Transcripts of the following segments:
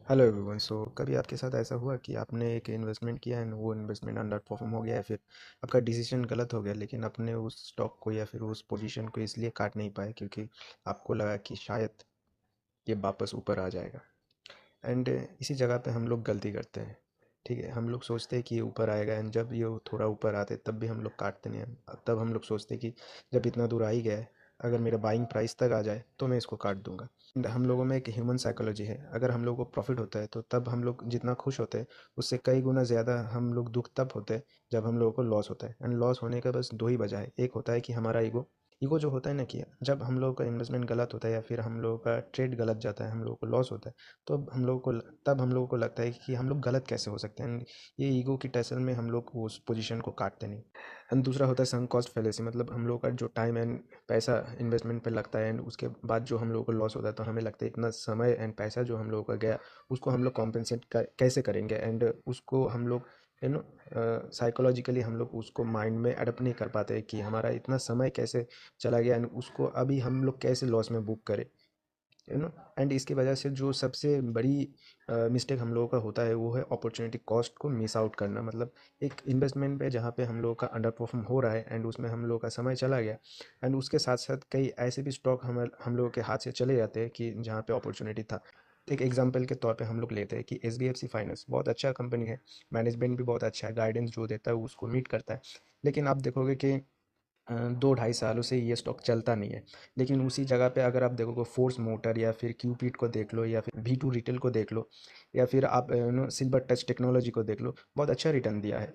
Hello everyone. सो कभी आपके साथ ऐसा हुआ कि आपने एक इन्वेस्टमेंट किया एंड वो इन्वेस्टमेंट अंडर परफॉर्म हो गया या फिर आपका डिसीजन गलत हो गया, लेकिन आपने उस स्टॉक को या फिर उस पोजीशन को इसलिए काट नहीं पाए क्योंकि आपको लगा कि शायद ये वापस ऊपर आ जाएगा। एंड इसी जगह पे हम लोग गलती करते हैं। ठीक है, हम लोग सोचते हैं कि ये ऊपर आएगा एंड जब ये थोड़ा ऊपर आते तब भी हम लोग काटते नहीं हैं। तब हम लोग सोचते हैं कि जब इतना दूर आ ही गया है, अगर मेरा बाइंग प्राइस तक आ जाए तो मैं इसको काट दूंगा। हम लोगों में एक ह्यूमन साइकोलॉजी है, अगर हम लोगों को प्रॉफिट होता है तो तब हम लोग जितना खुश होते हैं उससे कई गुना ज़्यादा हम लोग दुख तब होते हैं जब हम लोगों को लॉस होता है। एंड लॉस होने का बस दो ही वजह है। एक होता है कि हमारा ईगो। ईगो जो होता है ना, कि जब हम लोगों का इन्वेस्टमेंट गलत होता है या फिर हम लोगों का ट्रेड गलत जाता है, हम लोगों को लॉस होता है, तो तब हम लोगों को लगता है कि हम लोग गलत कैसे हो सकते हैं। एंड ये ईगो की टेंशन में हम लोग उस पोजीशन को काटते नहीं। एंड दूसरा होता है संक कॉस्ट फैलेसी, मतलब हम लोग का जो टाइम एंड पैसा इन्वेस्टमेंट पे लगता है एंड उसके बाद जो हम लोगों को लॉस होता है, तो हमें लगता है इतना समय एंड पैसा जो हम लोगों का गया उसको हम लोग कॉम्पेंसेट कैसे करेंगे। एंड उसको हम लोग साइकोलॉजिकली हम लोग उसको माइंड में अडप्ट नहीं कर पाते कि हमारा इतना समय कैसे चला गया एंड उसको अभी हम लोग कैसे लॉस में बुक करें। You know. एंड इसकी वजह से जो सबसे बड़ी मिस्टेक हम लोगों का होता है वो है अपॉर्चुनिटी कॉस्ट को मिस आउट करना। मतलब एक इन्वेस्टमेंट पे जहाँ पे हम लोगों का अंडर परफॉर्म हो रहा है एंड उसमें हम लोगों का समय चला गया एंड उसके साथ साथ कई ऐसे भी स्टॉक हम लोगों के हाथ से चले जाते हैं कि जहाँ पे अपॉर्चुनिटी था। एक एग्जांपल के तौर पे हम लोग लेते हैं कि एच फाइनेंस बहुत अच्छा कंपनी है, मैनेजमेंट भी बहुत अच्छा है, गाइडेंस जो देता है उसको मीट करता है। लेकिन आप देखोगे कि 2 ढाई सालों से ये स्टॉक चलता नहीं है। लेकिन उसी जगह पे अगर आप देखोगे फोर्स मोटर या फिर क्यूपिट को देख लो या फिर V2 रिटेल को देख लो या फिर आप सिल्वर टच टेक्नोलॉजी को देख लो, बहुत अच्छा रिटर्न दिया है।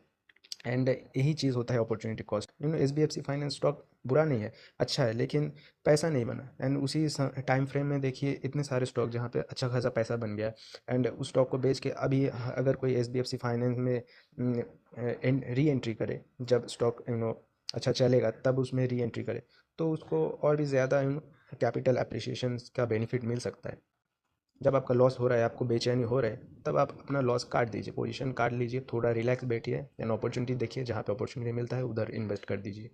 एंड यही चीज़ होता है opportunity cost. SBFC finance stock बुरा नहीं है, अच्छा है, लेकिन पैसा नहीं बना। एंड उसी टाइम फ्रेम में देखिए इतने सारे स्टॉक जहाँ पे अच्छा खासा पैसा बन गया एंड उस स्टॉक को बेच के अभी अगर कोई SBFC फाइनेंस में री एंट्री करे, जब स्टॉक अच्छा चलेगा तब उसमें री एंट्री करे, तो उसको और भी ज़्यादा कैपिटल अप्रिसिएशन का बेनिफिट मिल सकता है। जब आपका लॉस हो रहा है, आपको बेचैनी हो रहा है, तब आप अपना लॉस काट दीजिए, पोजीशन काट लीजिए, थोड़ा रिलैक्स बैठिए एंड अपॉर्चुनिटी देखिए, जहाँ पे अपॉर्चुनिटी मिलता है उधर इन्वेस्ट कर दीजिए।